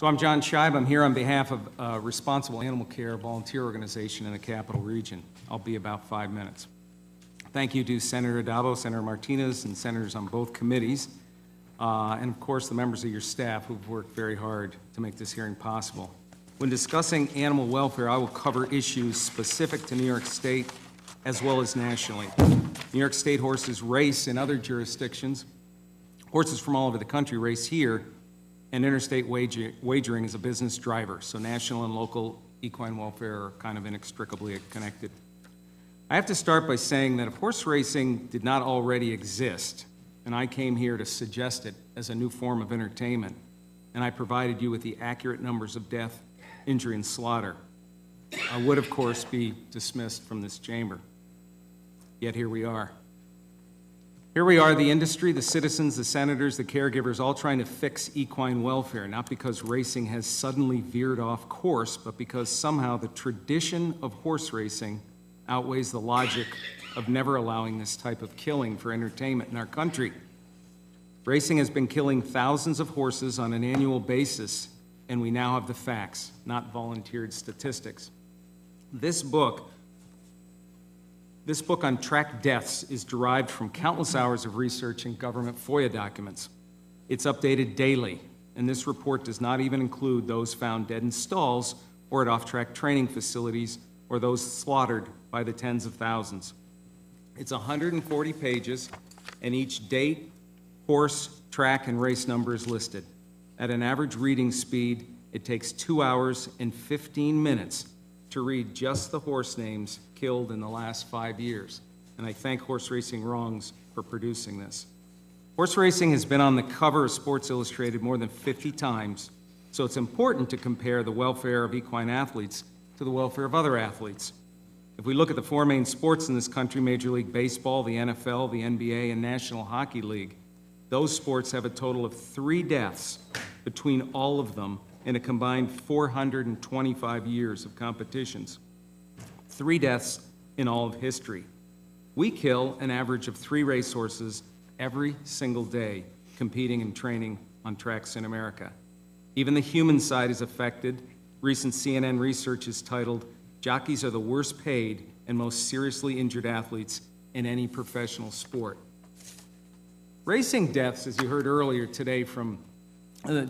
So I'm John Scheib. I'm here on behalf of Responsible Animal Care volunteer organization in the Capital Region. I'll be about 5 minutes. Thank you to Senator Dabo, Senator Martinez, and senators on both committees, and of course the members of your staff who've worked very hard to make this hearing possible. When discussing animal welfare, I will cover issues specific to New York State as well as nationally. New York State horses race in other jurisdictions. Horses from all over the country race here, and interstate wagering is a business driver, so national and local equine welfare are kind of inextricably connected. I have to start by saying that if horse racing did not already exist, and I came here to suggest it as a new form of entertainment, and I provided you with the accurate numbers of death, injury, and slaughter, I would, of course, be dismissed from this chamber. Yet here we are. Here we are, the industry, the citizens, the senators, the caregivers, all trying to fix equine welfare, not because racing has suddenly veered off course, but because somehow the tradition of horse racing outweighs the logic of never allowing this type of killing for entertainment in our country. Racing has been killing thousands of horses on an annual basis, and we now have the facts, not volunteered statistics. This book on track deaths is derived from countless hours of research in government FOIA documents. It's updated daily, and this report does not even include those found dead in stalls or at off-track training facilities or those slaughtered by the tens of thousands. It's 140 pages, and each date, horse, track, and race number is listed. At an average reading speed, it takes 2 hours and 15 minutes to read just the horse names killed in the last 5 years. And I thank Horse Racing Wrongs for producing this. Horse racing has been on the cover of Sports Illustrated more than 50 times, so it's important to compare the welfare of equine athletes to the welfare of other athletes. If we look at the four main sports in this country, Major League Baseball, the NFL, the NBA, and National Hockey League, those sports have a total of 3 deaths between all of them in a combined 425 years of competitions. 3 deaths in all of history. We kill an average of 3 racehorses every single day competing and training on tracks in America. Even the human side is affected. Recent CNN research is titled, "Jockeys are the worst paid and most seriously injured athletes in any professional sport." Racing deaths, as you heard earlier today from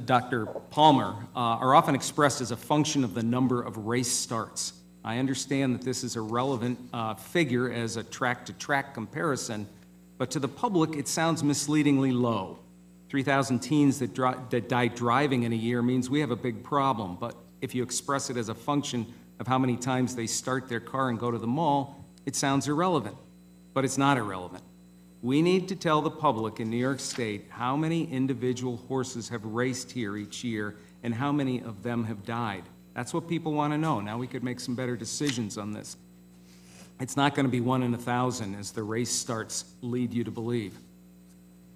Dr. Palmer, are often expressed as a function of the number of race starts. I understand that this is a relevant figure as a track-to-track comparison, but to the public it sounds misleadingly low. 3,000 teens that die driving in a year means we have a big problem, but if you express it as a function of how many times they start their car and go to the mall, it sounds irrelevant, but it's not irrelevant. We need to tell the public in New York State how many individual horses have raced here each year and how many of them have died. That's what people want to know. Now we could make some better decisions on this. It's not going to be 1 in 1,000 as the race starts lead you to believe.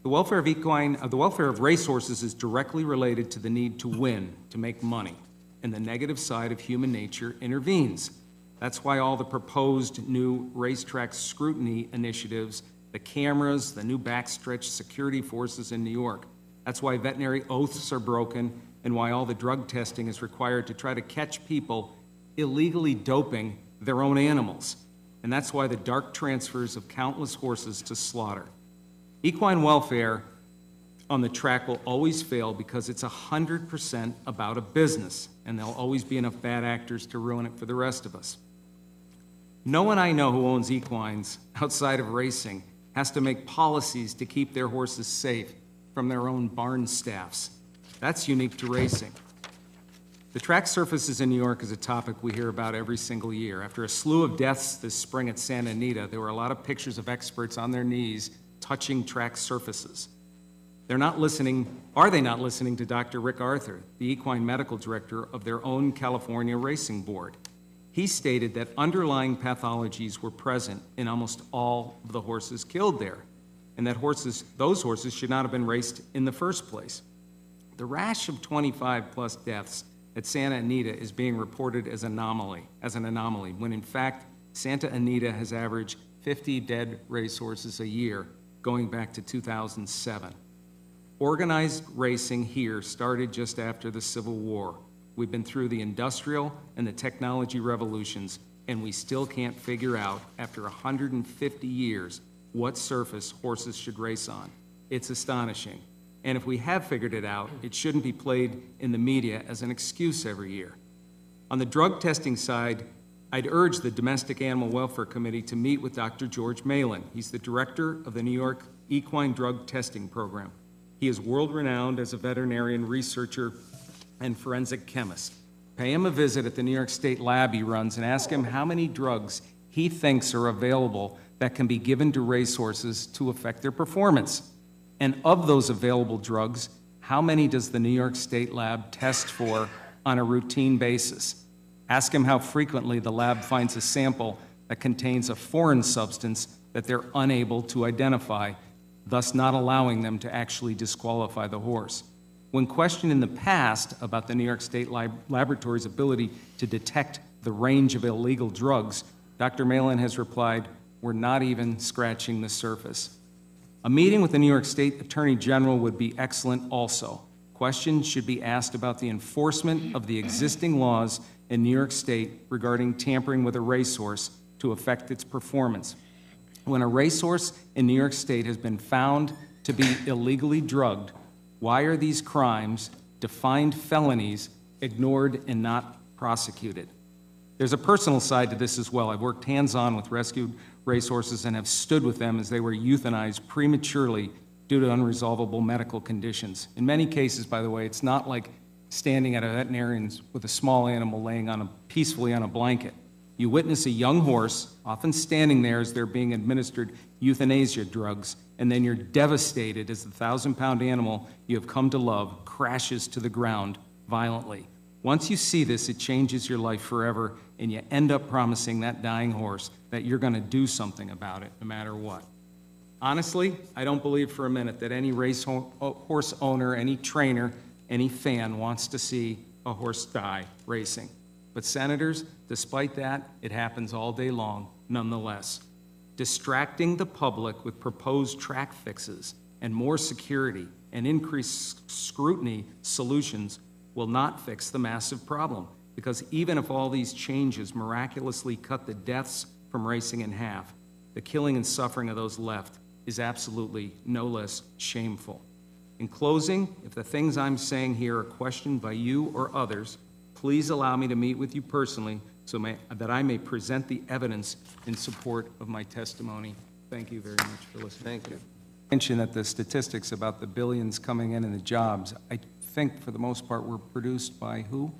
The welfare of racehorses is directly related to the need to win, to make money, and the negative side of human nature intervenes. That's why all the proposed new racetrack scrutiny initiatives, the cameras, the new backstretch security forces in New York. That's why veterinary oaths are broken and why all the drug testing is required to try to catch people illegally doping their own animals. And that's why the dark transfers of countless horses to slaughter. Equine welfare on the track will always fail because it's 100% about a business, and there'll always be enough bad actors to ruin it for the rest of us. No one I know who owns equines outside of racing has to make policies to keep their horses safe from their own barn staffs. That's unique to racing. The track surfaces in New York is a topic we hear about every single year. After a slew of deaths this spring at Santa Anita, there were a lot of pictures of experts on their knees touching track surfaces. Are they not listening to Dr. Rick Arthur, the equine medical director of their own California Racing Board? He stated that underlying pathologies were present in almost all of the horses killed there, and that those horses should not have been raced in the first place. The rash of 25+ deaths at Santa Anita is being reported as an anomaly, when in fact Santa Anita has averaged 50 dead racehorses a year going back to 2007. Organized racing here started just after the Civil War. We've been through the industrial and the technology revolutions, and we still can't figure out, after 150 years, what surface horses should race on. It's astonishing. And if we have figured it out, it shouldn't be played in the media as an excuse every year. On the drug testing side, I'd urge the Domestic Animal Welfare Committee to meet with Dr. George Malin. He's the director of the New York Equine Drug Testing Program. He is world-renowned as a veterinarian researcher and forensic chemist. Pay him a visit at the New York State lab he runs and ask him how many drugs he thinks are available that can be given to racehorses to affect their performance. And of those available drugs, how many does the New York State lab test for on a routine basis? Ask him how frequently the lab finds a sample that contains a foreign substance that they're unable to identify, thus not allowing them to actually disqualify the horse. When questioned in the past about the New York State Laboratory's ability to detect the range of illegal drugs, Dr. Malin has replied, "We're not even scratching the surface." A meeting with the New York State Attorney General would be excellent also. Questions should be asked about the enforcement of the existing laws in New York State regarding tampering with a racehorse to affect its performance. When a racehorse in New York State has been found to be illegally drugged, why are these crimes, defined felonies, ignored and not prosecuted? There's a personal side to this as well. I've worked hands-on with rescued racehorses and have stood with them as they were euthanized prematurely due to unresolvable medical conditions. In many cases, by the way, it's not like standing at a veterinarian's with a small animal laying peacefully on a blanket. You witness a young horse, often standing there as they're being administered euthanasia drugs, and then you're devastated as the 1,000-pound animal you have come to love crashes to the ground violently. Once you see this, it changes your life forever, and you end up promising that dying horse that you're going to do something about it, no matter what. Honestly, I don't believe for a minute that any racehorse owner, any trainer, any fan wants to see a horse die racing. But senators, despite that, it happens all day long, nonetheless. Distracting the public with proposed track fixes and more security and increased scrutiny solutions will not fix the massive problem, because even if all these changes miraculously cut the deaths from racing in half, the killing and suffering of those left is absolutely no less shameful. In closing, if the things I'm saying here are questioned by you or others, please allow me to meet with you personally so that I may present the evidence in support of my testimony. Thank you very much for listening. Thank you. Mention that the statistics about the billions coming in and the jobs, I think for the most part were produced by who?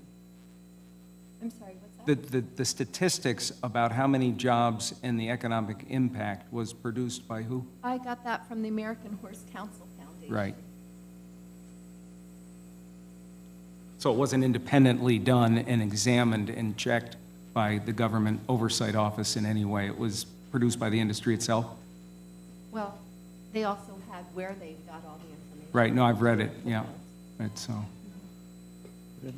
I'm sorry, what's that? The statistics about how many jobs and the economic impact was produced by who? I got that from the American Horse Council Foundation. Right. So it wasn't independently done and examined and checked by the government oversight office in any way. It was produced by the industry itself? Well, they also had where they got all the information. Right, no, I've read it, yeah. It's so. Good.